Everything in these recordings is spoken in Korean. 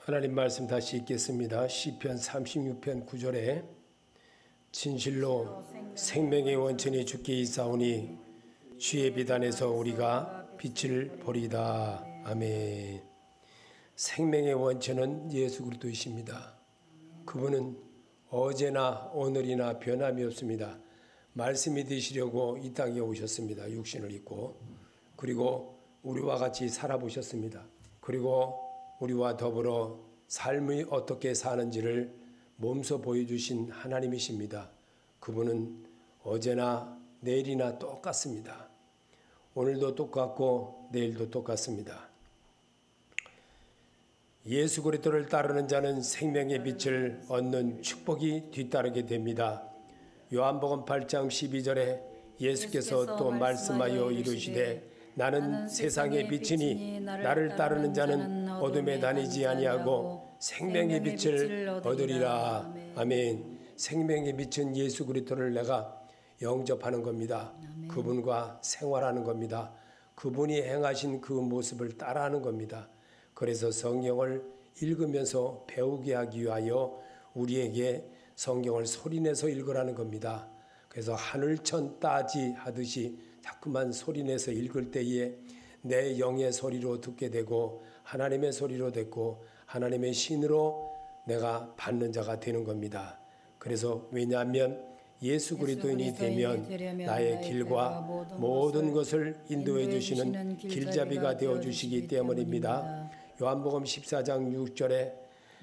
하나님 말씀 다시 읽겠습니다. 시편 36편 9절에 진실로 생명의 원천이 주께 있사오니 주의 비단에서 우리가 빛을 보리이다. 아멘. 생명의 원천은 예수 그리스도이십니다. 그분은 어제나 오늘이나 변함이 없습니다. 말씀이 되시려고 이 땅에 오셨습니다. 육신을 입고. 그리고 우리와 같이 살아보셨습니다. 그리고 우리와 더불어 삶이 어떻게 사는지를 몸소 보여주신 하나님이십니다. 그분은 어제나 내일이나 똑같습니다. 오늘도 똑같고 내일도 똑같습니다. 예수 그리스도를 따르는 자는 생명의 빛을 얻는 축복이 뒤따르게 됩니다. 요한복음 8장 12절에 예수께서 또 말씀하여 이르시되 나는 세상의 빛이니 나를 따르는 자는 어둠에 다니지 아니하고 생명의 빛을 얻으리라. 아멘. 생명의 빛은 예수 그리스도를 내가 영접하는 겁니다. 그분과 생활하는 겁니다. 그분이 행하신 그 모습을 따라하는 겁니다. 그래서 성경을 읽으면서 배우게 하기 위하여 우리에게 성경을 소리내서 읽으라는 겁니다. 그래서 하늘천 따지 하듯이 자꾸만 소리내서 읽을 때에 내 영의 소리로 듣게 되고 하나님의 소리로 듣고 하나님의 신으로 내가 받는 자가 되는 겁니다. 그래서 왜냐하면 예수 그리스도인이 되면 나의 길과 모든 것을 인도해 주시는 길잡이가 되어 주시기 때문입니다. 요한복음 14장 6절에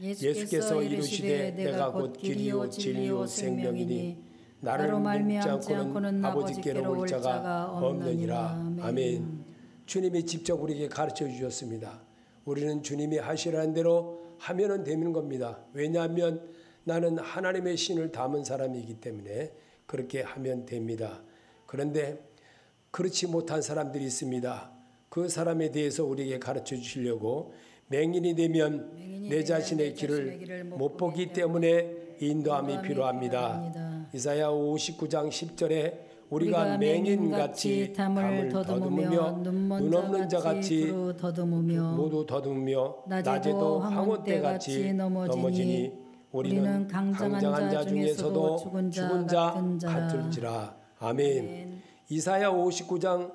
예수께서 이르시되 내가 곧 길이요 진리요 생명이니 나를 믿지 않고는 아버지께로 올 자가 없느니라. 아멘. 주님이 직접 우리에게 가르쳐 주셨습니다. 우리는 주님이 하시라는 대로 하면은 되는 겁니다. 왜냐하면 나는 하나님의 신을 담은 사람이기 때문에 그렇게 하면 됩니다. 그런데 그렇지 못한 사람들이 있습니다. 그 사람에 대해서 우리에게 가르쳐 주시려고 맹인이 되면 내 자신의 길을 못 보기 때문에 인도함이 필요합니다. 이사야 59장 10절에 우리가 맹인같이 담을 더듬으며 눈 없는 자같이 모두 더듬으며 낮에도 황혼때같이 넘어지니 우리는 강장한 자 중에서도 죽은 자 같을지라. 아멘. 이사야 59장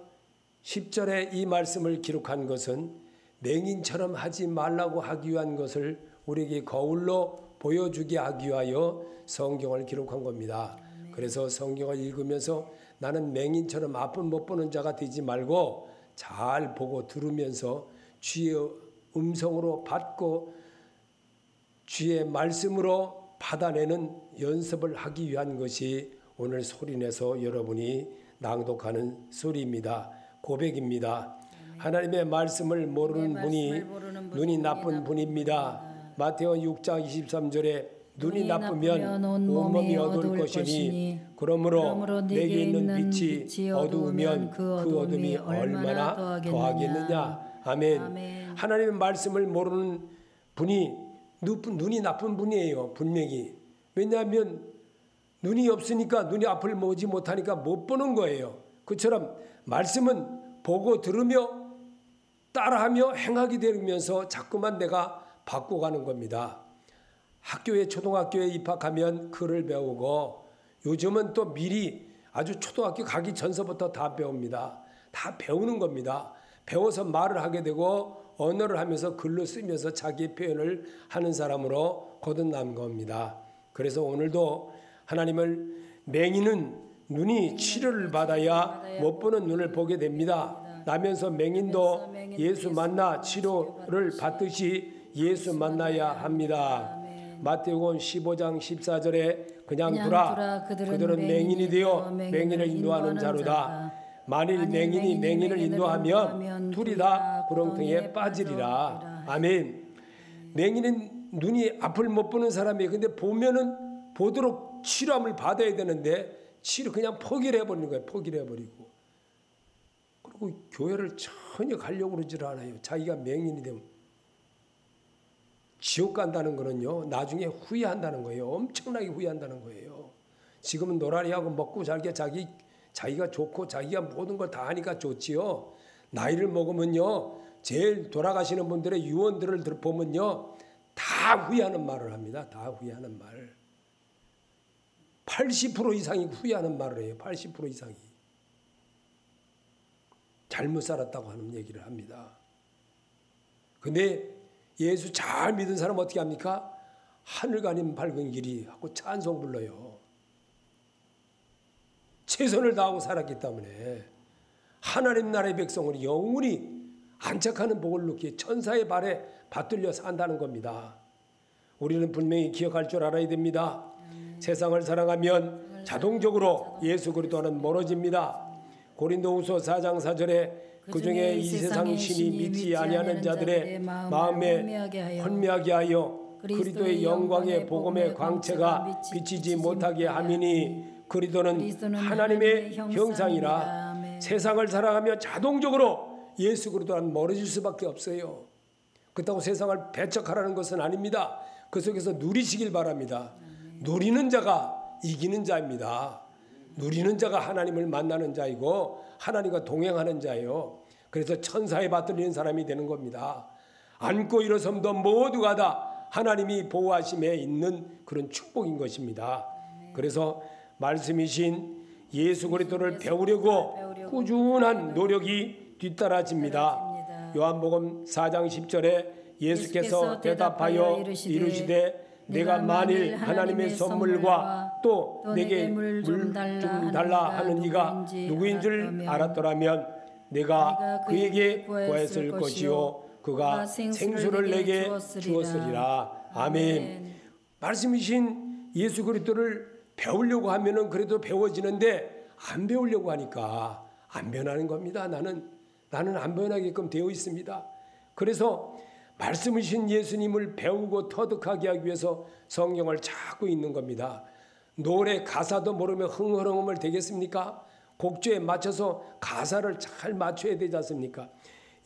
10절에 이 말씀을 기록한 것은 맹인처럼 하지 말라고 하기 위한 것을 우리에게 거울로 보여주게 하기 위하여 성경을 기록한 겁니다. 그래서 성경을 읽으면서 나는 맹인처럼 앞을 못 보는 자가 되지 말고 잘 보고 들으면서 주의 음성으로 받고 주의 말씀으로 받아내는 연습을 하기 위한 것이 오늘 소리내서 여러분이 낭독하는 소리입니다. 고백입니다. 하나님의 말씀을 모르는 분이 눈이 나쁜 분입니다. 마태오 6장 23절에 눈이 나쁘면 온몸이 어두울 것이니 그러므로 내게 있는 빛이 어두우면 그 어둠이 얼마나 더하겠느냐. 아멘. 하나님의 말씀을 모르는 분이 눈이 나쁜 분이에요. 분명히. 왜냐하면 눈이 없으니까 눈이 앞을 보지 못하니까 못 보는 거예요. 그처럼 말씀은 보고 들으며 따라하며 행하게 되면서 자꾸만 내가 바꿔가는 겁니다. 학교에 초등학교에 입학하면 글을 배우고 요즘은 또 미리 아주 초등학교 가기 전서부터 다 배웁니다. 다 배우는 겁니다. 배워서 말을 하게 되고 언어를 하면서 글로 쓰면서 자기 표현을 하는 사람으로 거듭난 겁니다. 그래서 오늘도 하나님을 맹인은 눈이 치료를 받아야 못 보는 눈을 보게 됩니다. 나면서 맹인도 예수 만나 치료를 받듯이 예수 만나야 합니다. 마태복음 15장 14절에 그냥 두라 그들은 맹인이 되어 맹인을 인도하는 자로다. 만일 맹인이 맹인을 인도하면 둘이 다 구렁텅이에 빠지리라. 아멘. 맹인은 눈이 앞을 못 보는 사람이에요. 근데 보면은 보도록 치료함을 받아야 되는데 치료 그냥 포기를 해버리는 거예요. 포기를 해버리고. 그리고 교회를 전혀 가려고 그러질 않아요. 자기가 맹인이 되면. 지옥 간다는 거는요, 나중에 후회한다는 거예요. 엄청나게 후회한다는 거예요. 지금은 노라리하고 먹고 살게 자기가 좋고 자기가 모든 걸 다 하니까 좋지요. 나이를 먹으면요, 제일 돌아가시는 분들의 유언들을 보면요, 다 후회하는 말을 합니다. 다 후회하는 말. 80% 이상이 후회하는 말을 해요. 80% 이상이. 잘못 살았다고 하는 얘기를 합니다. 근데 예수 잘 믿은 사람 어떻게 합니까? 하늘 가님 밝은 길이 하고 찬송 불러요. 최선을 다하고 살았기 때문에 하나님 나라의 백성은 영원히 안착하는 복을 누기에 천사의 발에 받들려 산다는 겁니다. 우리는 분명히 기억할 줄 알아야 됩니다. 세상을 사랑하면 자동적으로 예수 그리스도와는 멀어집니다. 고린도후서 4장 4절에 그중에 이 세상 신이 믿지 아니하는 자들의 마음에 혼미하게 하여 그리스도의 영광의 복음의 광채가 비치지 못하게 함이니 그리스도는 하나님의 형상이라. 세상을 사랑하며 자동적으로 예수 그리스도와는 멀어질 수밖에 없어요. 그렇다고 세상을 배척하라는 것은 아닙니다. 그 속에서 누리시길 바랍니다. 누리는 자가 이기는 자입니다. 누리는 자가 하나님을 만나는 자이고 하나님과 동행하는 자예요. 그래서 천사에 받들리는 사람이 되는 겁니다. 앉고 일어섬도 모두가 다 하나님이 보호하심에 있는 그런 축복인 것입니다. 그래서 말씀이신 예수 그리스도를 배우려고 꾸준한 노력이 뒤따라집니다. 요한복음 4장 10절에 예수께서 대답하여 이르시되 내가 만일 하나님의 선물과 또 내게 물 좀 달라 하는 이가 누구인 줄 알았더라면 내가 그에게 구했을 것이요 그가 생수를 내게 주었으리라. 아멘. 말씀이신 예수 그리스도를 배우려고 하면은 그래도 배워지는데 안 배우려고 하니까 안 변하는 겁니다. 나는 안 변하게끔 되어 있습니다. 그래서 말씀이신 예수님을 배우고 터득하게 하기 위해서 성경을 찾고 있는 겁니다. 노래 가사도 모르면 흥얼흥얼 되겠습니까? 곡조에 맞춰서 가사를 잘 맞춰야 되지 않습니까?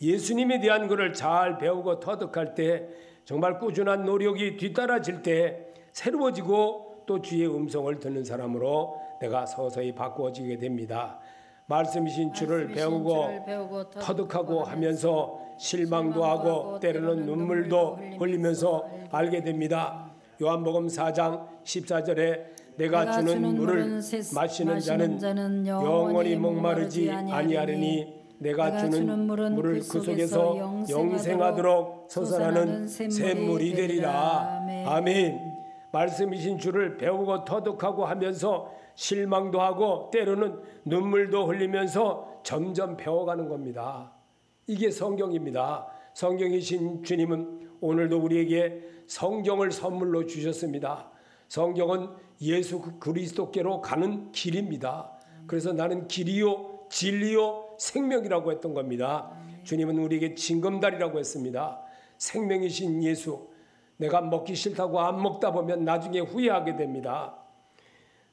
예수님에 대한 것을 잘 배우고 터득할 때 정말 꾸준한 노력이 뒤따라질 때 새로워지고 또 주의 음성을 듣는 사람으로 내가 서서히 바꾸어지게 됩니다. 말씀이신 주를 배우고 터득하고 하면서 실망도 하고 때로는 눈물도 흘리면서 알게 됩니다. 요한복음 4장 14절에 내가 주는 물을 마시는 자는 영원히 목마르지 아니하리니 내가 주는 물을 그 속에서 영생하도록 솟아나는 샘물이 되리라. 아멘. 말씀이신 주를 배우고 터득하고 하면서 실망도 하고 때로는 눈물도 흘리면서 점점 배워가는 겁니다. 이게 성경입니다. 성경이신 주님은 오늘도 우리에게 성경을 선물로 주셨습니다. 성경은 예수 그리스도께로 가는 길입니다. 그래서 나는 길이요 진리요 생명이라고 했던 겁니다. 주님은 우리에게 징검다리라고 했습니다. 생명이신 예수, 내가 먹기 싫다고 안 먹다 보면 나중에 후회하게 됩니다.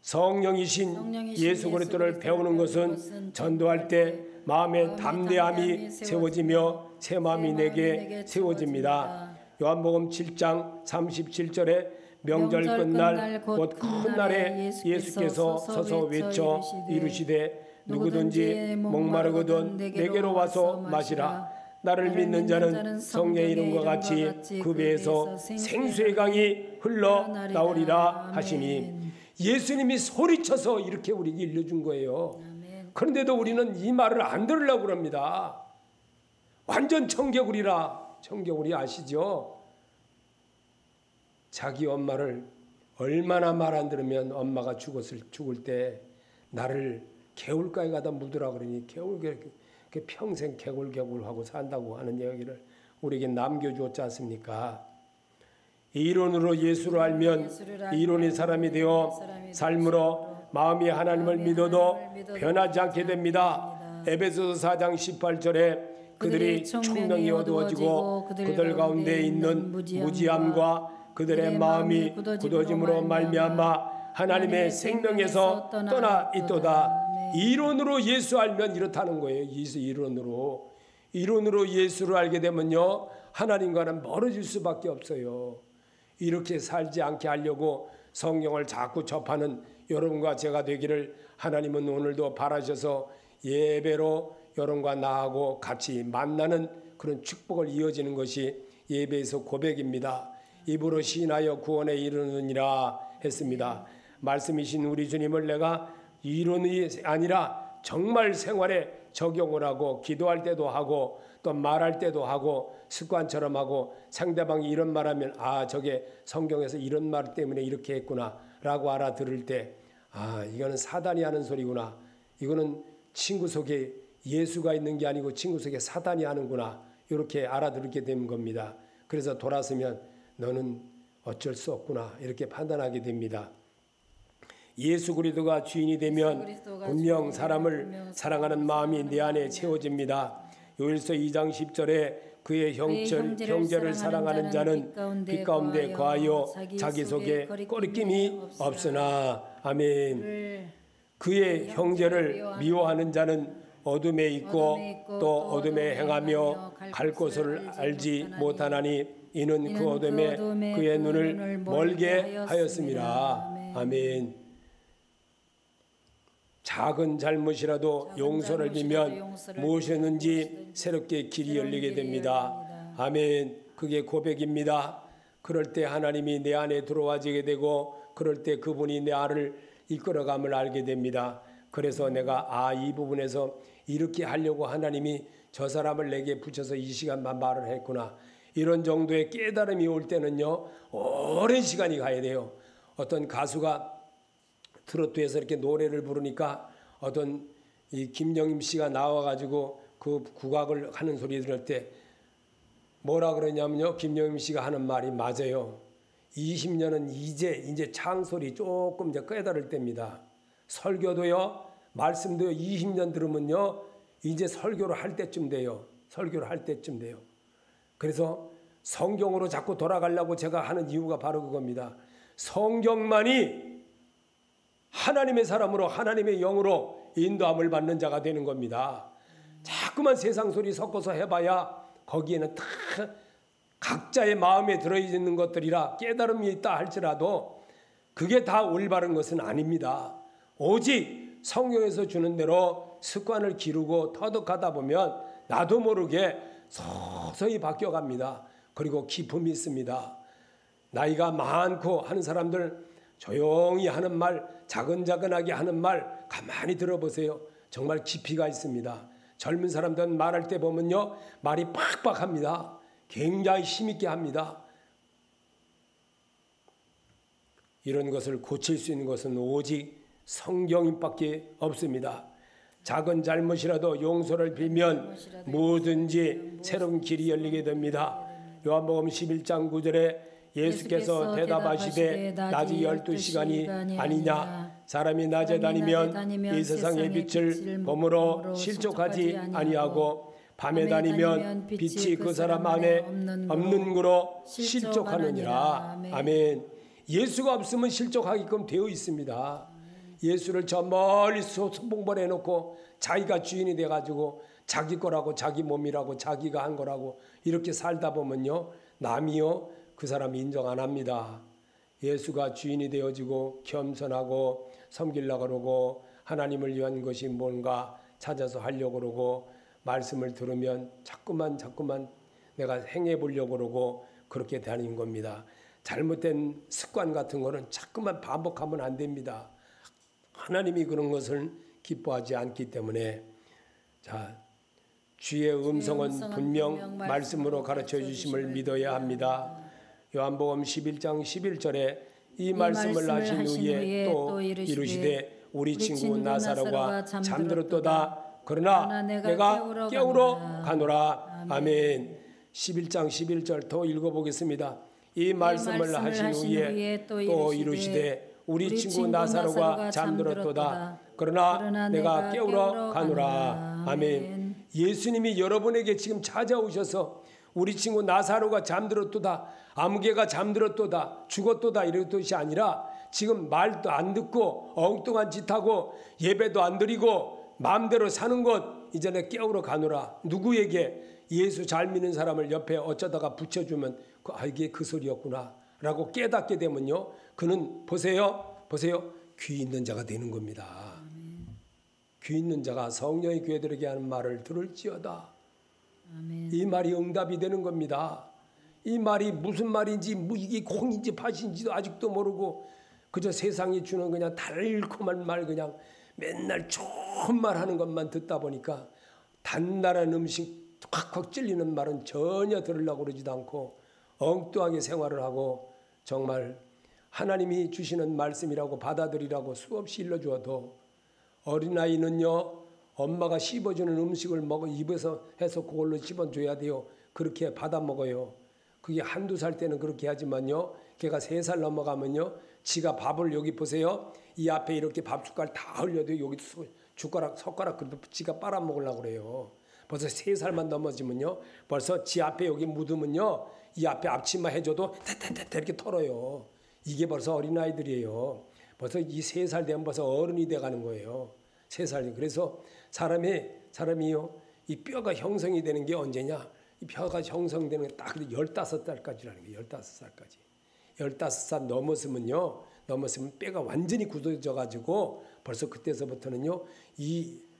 성령이신 예수 그리스도를 배우는 것은 전도할 때 마음의 담대함이 세워지며 새 마음이 내게 세워집니다. 요한복음 7장 37절에 명절 끝날 곧 큰 날에 예수께서 서서 외쳐 이르시되 누구든지 목마르거든 내게로 와서 마시라. 나를 믿는 자는 성령의 이름과 같이 그 배에서 생수의 강이 흘러나오리라 하시니 예수님이 소리쳐서 이렇게 우리에게 일러준 거예요. 그런데도 우리는 이 말을 안 들으려고 합니다. 완전 청개구리라. 청개구리 아시죠? 자기 엄마를 얼마나 말 안 들으면 엄마가 죽을 때 나를 개울가에 가다 묻으라 그러니 평생 개굴개굴하고 산다고 하는 이야기를 우리에게 남겨주었지 않습니까? 이론으로 예수를 알면 이론의 사람이 되어 삶으로 마음이 하나님을 믿어도 변하지 않게 됩니다. 에베소서 4장 18절에 그들이 총명이 어두워지고 그들 가운데 있는 무지함과 그들의 마음이 굳어짐으로 말미암아 하나님의 생명에서 떠나 있도다. 이론으로 예수 알면 이렇다는 거예요. 이론으로 예수를 알게 되면요 하나님과는 멀어질 수밖에 없어요. 이렇게 살지 않게 하려고 성경을 자꾸 접하는 여러분과 제가 되기를 하나님은 오늘도 바라셔서 예배로 여러분과 나하고 같이 만나는 그런 축복을 이어지는 것이 예배에서 고백입니다. 입으로 시인하여 구원에 이르느니라 했습니다. 말씀이신 우리 주님을 내가 이론이 아니라 정말 생활에 적용을 하고 기도할 때도 하고 또 말할 때도 하고 습관처럼 하고 상대방이 이런 말하면 아 저게 성경에서 이런 말 때문에 이렇게 했구나 라고 알아들을 때 아 이거는 사단이 하는 소리구나, 이거는 친구 속에 예수가 있는 게 아니고 친구 속에 사단이 하는구나, 이렇게 알아들게 되는 겁니다. 그래서 돌아서면 너는 어쩔 수 없구나 이렇게 판단하게 됩니다. 예수 그리스도가 주인이 되면 분명 사람을 사랑하는 마음이 내 안에 채워집니다. 요일서 2장 10절에 그의 형제를 사랑하는 자는 빛 가운데 거하여 자기 속에 꺼리낌이 없으나. 아멘. 그의 형제를 미워하는 자는 어둠에 있고 또 어둠에 행하며 갈 곳을 알지 못하나니 이는 그 어둠에 그의 눈을 멀게 하였습니다. 아멘. 작은 잘못이라도 용서를 빌면 무엇이었는지 새롭게 길이 열리게 됩니다. 아멘. 그게 고백입니다. 그럴 때 하나님이 내 안에 들어와지게 되고 그럴 때 그분이 내 안을 이끌어감을 알게 됩니다. 그래서 내가 이 부분에서 이렇게 하려고 하나님이 저 사람을 내게 붙여서 이 시간만 말을 했구나. 이런 정도의 깨달음이 올 때는요. 오랜 시간이 가야 돼요. 어떤 가수가 트로트에서 이렇게 노래를 부르니까 어떤 이 김영임 씨가 나와가지고 그 국악을 하는 소리 들을 때 뭐라 그러냐면요. 김영임 씨가 하는 말이 맞아요. 20년은 이제 창소리 조금 이제 깨달을 때입니다. 설교도요, 말씀도요, 20년 들으면요, 이제 설교를 할 때쯤 돼요. 설교를 할 때쯤 돼요. 그래서 성경으로 자꾸 돌아가려고 제가 하는 이유가 바로 그겁니다. 성경만이 하나님의 사람으로 하나님의 영으로 인도함을 받는 자가 되는 겁니다. 자꾸만 세상 소리 섞어서 해봐야 거기에는 다 각자의 마음에 들어있는 것들이라 깨달음이 있다 할지라도 그게 다 올바른 것은 아닙니다. 오직 성경에서 주는 대로 습관을 기르고 터득하다 보면 나도 모르게 서서히 바뀌어갑니다. 그리고 기품이 있습니다. 나이가 많고 하는 사람들 조용히 하는 말, 자근자근하게 하는 말 가만히 들어보세요. 정말 깊이가 있습니다. 젊은 사람들은 말할 때 보면요, 말이 팍팍합니다. 굉장히 힘있게 합니다. 이런 것을 고칠 수 있는 것은 오직 성경밖에 없습니다. 작은 잘못이라도 용서를 빌면 뭐든지 새로운 길이 열리게 됩니다. 요한복음 11장 9절에 예수께서 대답하시되 낮이 12시간이 아니냐, 사람이 낮에 다니면 이 세상의 빛을 범으로 실족하지 아니하고 밤에 다니면 빛이 그 사람 안에 없는 거로 실족하느니라. 아멘. 예수가 없으면 실족하게끔 되어 있습니다. 예수를 저 멀리 소봉벌해 놓고 자기가 주인이 돼가지고 자기 거라고 자기 몸이라고 자기가 한 거라고 이렇게 살다 보면요, 남이요 그 사람 인정 안 합니다. 예수가 주인이 되어지고 겸손하고 섬기려고 그러고 하나님을 위한 것이 뭔가 찾아서 하려고 그러고 말씀을 들으면 자꾸만 내가 행해 보려고 그러고 그렇게 다니는 겁니다. 잘못된 습관 같은 거는 자꾸만 반복하면 안 됩니다. 하나님이 그런 것을 기뻐하지 않기 때문에 자, 주의 음성은 분명 말씀으로 가르쳐 주심을 믿어야 합니다. 요한복음 11장 11절에 이 말씀을 하신 후에 또 이르시되 우리 친구 나사로가 잠들었도다. 그러나 내가 깨우러 가노라. 아멘. 11장 11절 더 읽어보겠습니다. 이 말씀을 하신 후에 또 이르시되 우리 친구 나사로가 잠들었도다. 그러나 내가 깨우러 가노라. 아멘. 예수님이 여러분에게 지금 찾아오셔서 우리 친구 나사로가 잠들었도다, 아무개가 잠들었도다, 죽었도다 이런 뜻이 아니라 지금 말도 안 듣고 엉뚱한 짓 하고 예배도 안 드리고 마음대로 사는 것 이제는 깨우러 가노라. 누구에게? 예수 잘 믿는 사람을 옆에 어쩌다가 붙여주면 이게 그 소리였구나 라고 깨닫게 되면요, 그는 보세요 귀 있는 자가 되는 겁니다. 귀 있는 자가 성령의 교회들에게 하는 말을 들을지어다. 아멘. 이 말이 응답이 되는 겁니다. 이 말이 무슨 말인지 뭐 이게 콩인지 팥인지도 아직도 모르고 그저 세상이 주는 그냥 달콤한 말 그냥 맨날 좋은 말 하는 것만 듣다 보니까 단단한 음식 콱콱 찔리는 말은 전혀 들으려고 그러지도 않고 엉뚱하게 생활을 하고 정말 하나님이 주시는 말씀이라고 받아들이라고 수없이 일러주어도 어린아이는요 엄마가 씹어주는 음식을 먹어 입에서 해서 그걸로 씹어줘야 돼요. 그렇게 받아 먹어요. 그게 한두 살 때는 그렇게 하지만요 걔가 3살 넘어가면요 지가 밥을 여기 보세요. 이 앞에 이렇게 밥 숟갈 다 흘려도 여기 숟가락 그래도 지가 빨아먹으려고 그래요. 벌써 3살만 넘어지면요 벌써 지 앞에 여기 묻으면요 이 앞에 앞치마 해줘도 대대대 이렇게 털어요. 이게 벌써 어린아이들이에요. 벌써 이 3살 되면 벌써 어른이 돼가는 거예요. 3살이. 그래서 사람이요 이 뼈가 형성이 되는 게 언제냐? 이 뼈가 형성되는 게 딱 15살까지라는 거예요. 15살까지. 15살 넘었으면 뼈가 완전히 굳어져 가지고 벌써 그때서부터는요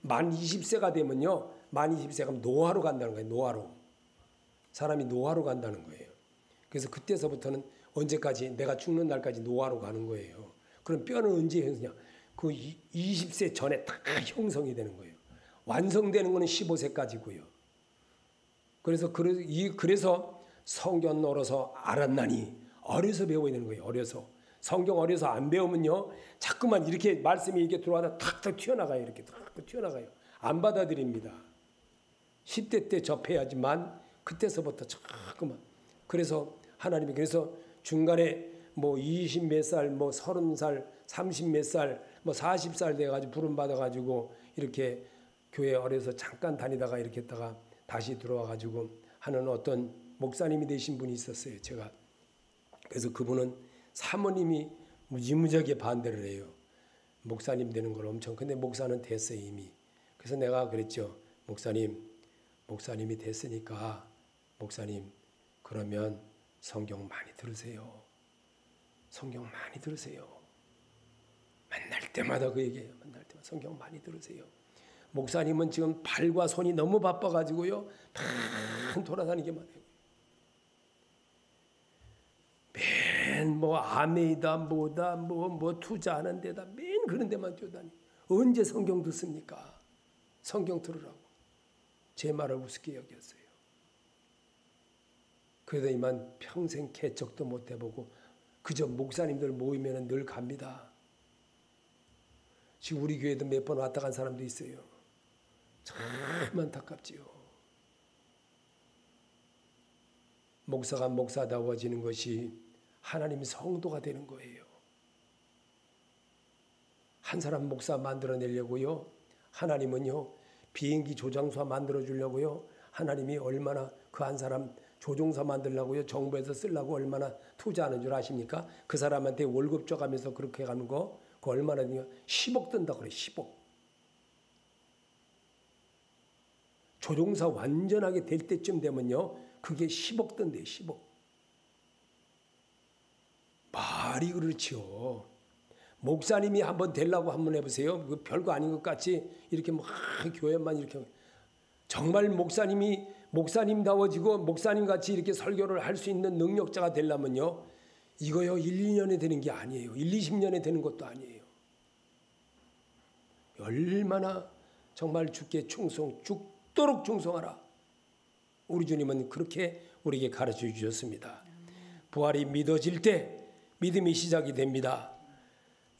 만 20세가 되면요 만 20세가 노화로 간다는 거예요. 노화로. 사람이 노화로 간다는 거예요. 그래서 그때서부터는 언제까지 내가 죽는 날까지 노화로 가는 거예요. 그럼 뼈는 언제 형성이냐? 그 20세 전에 다 형성이 되는 거예요. 완성되는 거는 15세까지고요. 그래서 성경 얼어서 알았나니 어려서 배워야 되는 거예요. 어려서. 성경 어려서 안 배우면요. 자꾸만 이렇게 말씀이 이렇게 들어와서 탁탁 튀어나가요. 이렇게 탁 튀어나가요. 안 받아들입니다. 10대 때 접해야지만 그때서부터 자꾸만. 그래서 하나님이 중간에 뭐 20 몇 살, 뭐 30살, 30 몇 살, 뭐 40살 돼가지고 부름 받아가지고 이렇게 교회 어려서 잠깐 다니다가 이렇게 했다가 다시 들어와가지고 하는 어떤 목사님이 되신 분이 있었어요. 제가. 그래서 그분은 사모님이 무지무지하게 반대를 해요. 목사님 되는 걸 엄청. 근데 목사는 됐어요 이미. 그래서 내가 그랬죠. 목사님이 됐으니까 목사님 그러면 성경 많이 들으세요. 성경 많이 들으세요. 만날 때마다 그 얘기해요. 만날 때마다 성경 많이 들으세요. 목사님은 지금 발과 손이 너무 바빠가지고요. 막 돌아다니기만 해요. 맨 뭐 아메이다 뭐다 뭐 투자하는 데다 맨 그런 데만 뛰어다니. 언제 성경 듣습니까? 성경 들으라고. 제 말을 우습게 여겼어요. 그래도 이만 평생 개척도 못 해보고 그저 목사님들 모이면 늘 갑니다. 지금 우리 교회도 몇 번 왔다 간 사람도 있어요. 참 안타깝지요. 목사가 목사다워지는 것이 하나님의 성도가 되는 거예요. 한 사람 목사 만들어내려고요. 하나님은요. 비행기 조종사 만들어주려고요. 하나님이 얼마나 그 한 사람 조종사 만들려고요. 정부에서 쓰려고 얼마나 투자하는 줄 아십니까? 그 사람한테 월급 줘가면서 그렇게 가는 거 그거 얼마나 10억 든다고 그래. 10억. 조종사 완전하게 될 때쯤 되면요. 그게 10억 든대요. 10억. 말이 그렇지요. 목사님이 한번 되려고 한번 해보세요. 그 별거 아닌 것 같이 이렇게 막 교회만 이렇게 정말 목사님다워지고 목사님같이 이렇게 설교를 할 수 있는 능력자가 되려면요. 이거요 1, 2년에 되는 게 아니에요. 1, 20년에 되는 것도 아니에요. 얼마나 정말 주께 죽도록 충성하라. 우리 주님은 그렇게 우리에게 가르쳐 주셨습니다. 부활이 믿어질 때 믿음이 시작이 됩니다.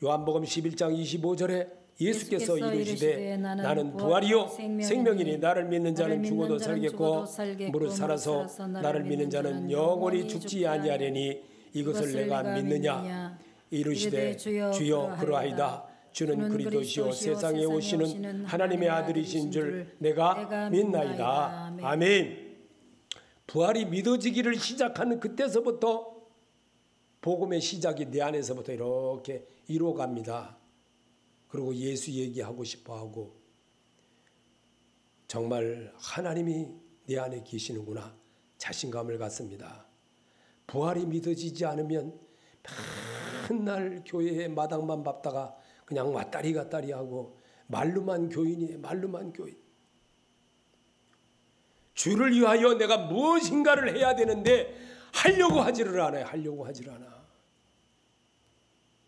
요한복음 11장 25절에 예수께서 이르시되 나는 부활이요 생명이니 나를 믿는 자는 죽어도 살겠고 무릇 살아서 나를 믿는 자는 영원히 죽지 아니하리니 이것을 내가 믿느냐. 이르시되 주여 그러하이다. 주는 그리스도시요 세상에 오시는 하나님의 아들이신 줄 내가 믿나이다. 아멘. 부활이 믿어지기를 시작하는 그때서부터 복음의 시작이 내 안에서부터 이렇게 이루어갑니다. 그리고 예수 얘기하고 싶어하고 정말 하나님이 내 안에 계시는구나 자신감을 갖습니다. 부활이 믿어지지 않으면 맨날 교회에 마당만 밟다가 그냥 왔다리 갔다리 하고 말로만 교인이에요. 말로만 교인. 주를 위하여 내가 무엇인가를 해야 되는데 하려고 하지를 않아요. 하려고 하지를 않아.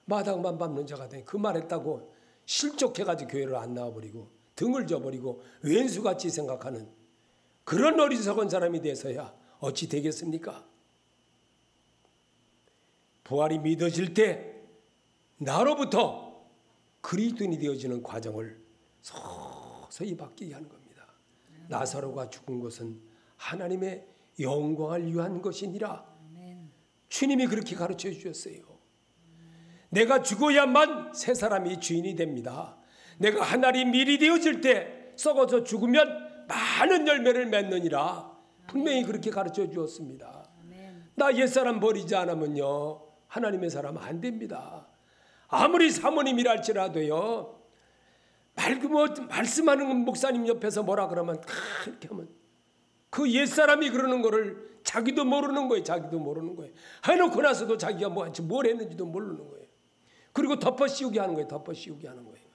마당만 밟는 자가 돼. 그 말했다고 실족해가지고 교회를 안 나와버리고 등을 져버리고 왼수같이 생각하는 그런 어리석은 사람이 돼서야 어찌 되겠습니까? 부활이 믿어질 때 나로부터 그리스도인이 되어지는 과정을 서서히 바뀌게 하는 겁니다. 나사로가 죽은 것은 하나님의 영광을 위한 것이니라. 주님이 그렇게 가르쳐 주셨어요. 내가 죽어야만 새 사람이 주인이 됩니다. 내가 한 알이 밀이 되어질 때 썩어서 죽으면 많은 열매를 맺느니라. 분명히 그렇게 가르쳐 주었습니다. 나 옛사람 버리지 않으면요 하나님의 사람 안 됩니다. 아무리 사모님이라 할지라도요 말씀하는 목사님 옆에서 뭐라 그러면 이렇게 하면 그 옛사람이 그러는 거를 자기도 모르는 거예요. 자기도 모르는 거예요. 해놓고 나서도 자기가 뭘 했는지도 모르는 거예요. 그리고 덮어씌우게 하는 거예요. 덮어씌우게 하는 거예요.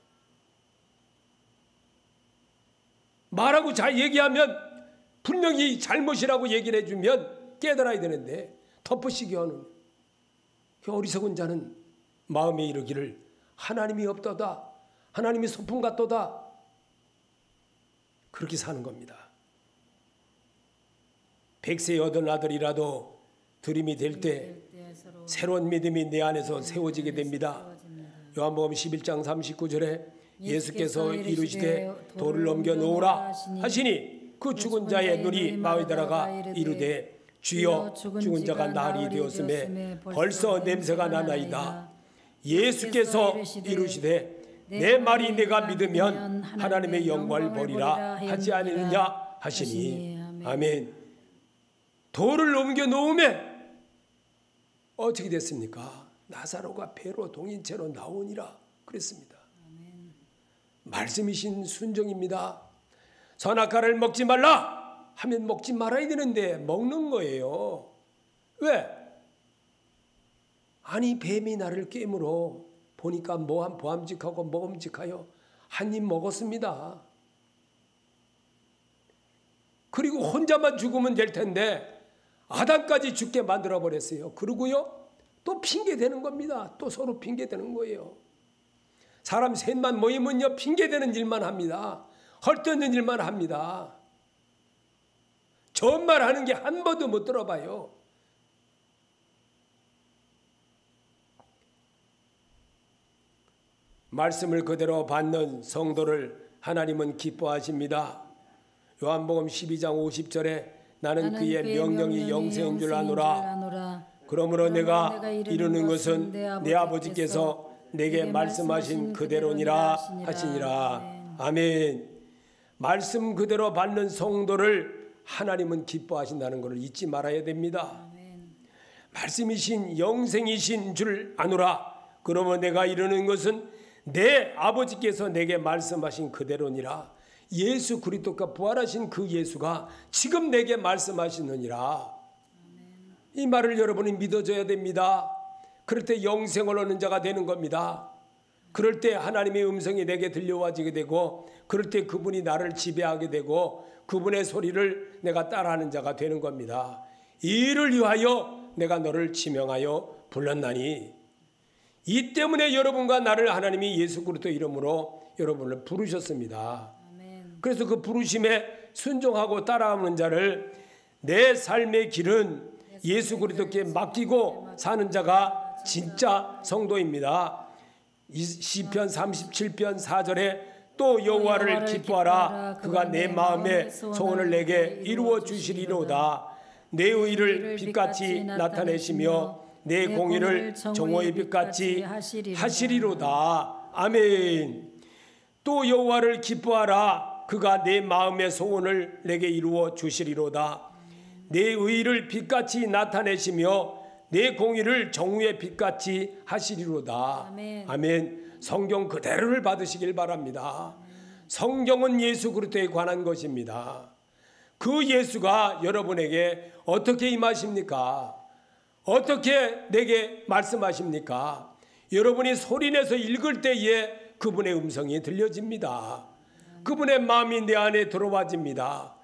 말하고 잘 얘기하면 분명히 잘못이라고 얘기를 해주면 깨달아야 되는데 덮어씌우게 하는 그 어리석은 자는 마음에 이르기를 하나님이 없도다. 하나님이 소풍 같도다. 그렇게 사는 겁니다. 100세 얻은 아들이라도 들임이 될 때 새로운 믿음이 내 안에서 세워지게 됩니다. 요한복음 11장 39절에 예수께서 이르시되 돌을 넘겨 놓으라 하시니 그 죽은 자의 눈이 마음에 들어가 이르되 주여 죽은 자가 날이 되었음에 벌써 냄새가 나나이다. 예수께서 이르시되 내 말이 내가 믿으면 하나님의 영광을 보리라 하지 않느냐 하시니 아멘. 돌을 넘겨 놓으면 어떻게 됐습니까? 나사로가 배로 동인채로 나오니라 그랬습니다. 말씀이신 순종입니다. 선악과를 먹지 말라 하면 먹지 말아야 되는데 먹는 거예요. 왜? 아니 뱀이 나를 깨물어 보니까 뭐한 보암직하고 먹음직하여 한 입 먹었습니다. 그리고 혼자만 죽으면 될 텐데 아담까지 죽게 만들어 버렸어요. 그러고요 또 핑계 대는 겁니다. 또 서로 핑계 대는 거예요. 사람 셋만 모이면요 핑계 대는 일만 합니다. 헐뜯는 일만 합니다. 좋은 말 하는 게 한 번도 못 들어봐요. 말씀을 그대로 받는 성도를 하나님은 기뻐하십니다. 요한복음 12장 50절에 나는 그의 명령이 영생인 줄 아노라. 그러므로 내가 이루는 것은 내 아버지께서 내게 말씀하신 그대로니라 하시니라. 아멘. 말씀 그대로 받는 성도를 하나님은 기뻐하신다는 것을 잊지 말아야 됩니다. 말씀이신 영생이신 줄 아노라. 그러면 내가 이루는 것은 내 아버지께서 내게 말씀하신 그대로니라. 예수 그리스도가 부활하신 그 예수가 지금 내게 말씀하시느니라. 이 말을 여러분이 믿어줘야 됩니다. 그럴 때 영생을 얻는 자가 되는 겁니다. 그럴 때 하나님의 음성이 내게 들려와지게 되고 그럴 때 그분이 나를 지배하게 되고 그분의 소리를 내가 따라하는 자가 되는 겁니다. 이 일을 위하여 내가 너를 지명하여 불렀나니 이 때문에 여러분과 나를 하나님이 예수 그리스도 이름으로 여러분을 부르셨습니다. 그래서 그 부르심에 순종하고 따라오는 자를 내 삶의 길은 예수 그리스도께 맡기고 사는 자가 진짜 성도입니다. 시편 37편 4절에 또 여호와를 기뻐하라. 그가 내 마음의 소원을 내게 이루어 주시리로다. 내 의를 빛같이 나타내시며 내 공의를 정오의 빛같이 하시리로다. 아멘. 또 여호와를 기뻐하라. 그가 내 마음의 소원을 내게 이루어 주시리로다. 내 의를 빛같이 나타내시며 내 공의를 정오의 빛같이 하시리로다. 아멘. 아멘. 성경 그대로를 받으시길 바랍니다. 성경은 예수 그리스도에 관한 것입니다. 그 예수가 여러분에게 어떻게 임하십니까? 어떻게 내게 말씀하십니까? 여러분이 소리내서 읽을 때에 그분의 음성이 들려집니다. 그분의 마음이 내 안에 들어와집니다.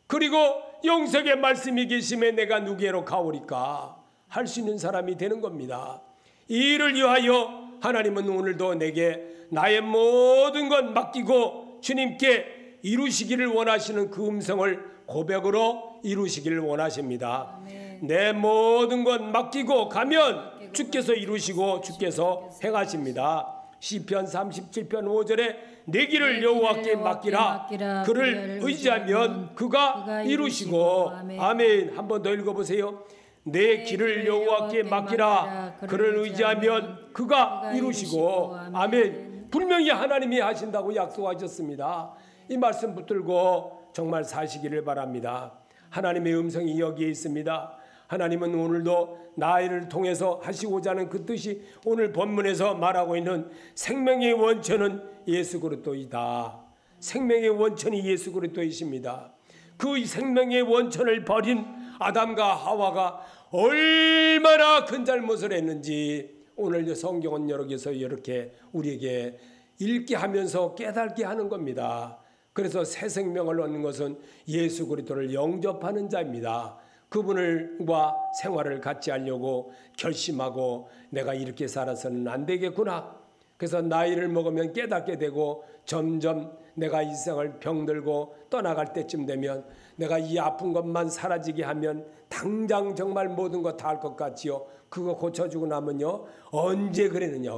그리고 영생의 말씀이 계심에 내가 누구에로 가오리까 할 수 있는 사람이 되는 겁니다. 이 일을 위하여 하나님은 오늘도 내게 나의 모든 것 맡기고 주님께 이루시기를 원하시는 그 음성을 고백으로 이루시기를 원하십니다. 아멘. 내 모든 것 맡기고 가면 주께서 이루시고 주께서 행하십니다. 시편 37편 5절에 내 길을 여호와께 맡기라. 그를 의지하면 그가 이루시고. 아멘. 한 번 더 읽어보세요. 내 길을 여호와께 맡기라. 그를 의지하면 그가 이루시고. 아멘. 분명히 하나님이 하신다고 약속하셨습니다. 이 말씀 붙들고 정말 사시기를 바랍니다. 하나님의 음성이 여기에 있습니다. 하나님은 오늘도 나를 통해서 하시고자 하는 그 뜻이 오늘 본문에서 말하고 있는 생명의 원천은 예수 그리스도이다. 생명의 원천이 예수 그리스도이십니다. 그 생명의 원천을 버린 아담과 하와가 얼마나 큰 잘못을 했는지 오늘 성경은 여러 개서 이렇게 우리에게 읽게 하면서 깨닫게 하는 겁니다. 그래서 새 생명을 얻는 것은 예수 그리스도를 영접하는 자입니다. 그분과 생활을 같이 하려고 결심하고 내가 이렇게 살아서는 안 되겠구나. 그래서 나이를 먹으면 깨닫게 되고 점점 내가 이 세상을 병들고 떠나갈 때쯤 되면 내가 이 아픈 것만 사라지게 하면 당장 정말 모든 거 다 할 것 같지요. 그거 고쳐주고 나면요. 언제 그랬느냐.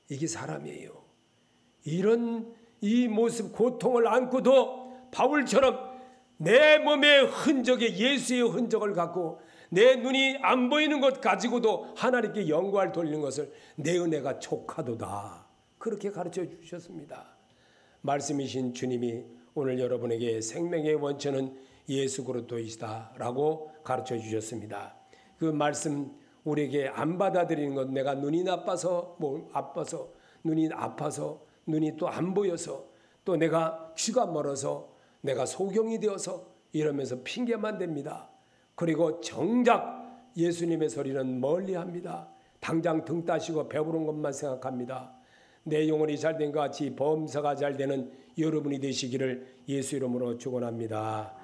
이게 사람이에요. 이런 이 모습 고통을 안고도 바울처럼 내 몸의 흔적에 예수의 흔적을 갖고 내 눈이 안 보이는 것 가지고도 하나님께 영광을 돌리는 것을 내 은혜가 족하도다. 그렇게 가르쳐 주셨습니다. 말씀이신 주님이 오늘 여러분에게 생명의 원천은 예수 그리스도이시다라고 가르쳐 주셨습니다. 그 말씀 우리에게 안 받아들이는 것, 내가 눈이 나빠서 눈이 아파서 눈이 또 안 보여서 또 내가 귀가 멀어서 내가 소경이 되어서 이러면서 핑계만 댑니다. 그리고 정작 예수님의 소리는 멀리합니다. 당장 등 따시고 배부른 것만 생각합니다. 내 영혼이 잘된 것 같이 범사가 잘되는 여러분이 되시기를 예수 이름으로 축원합니다.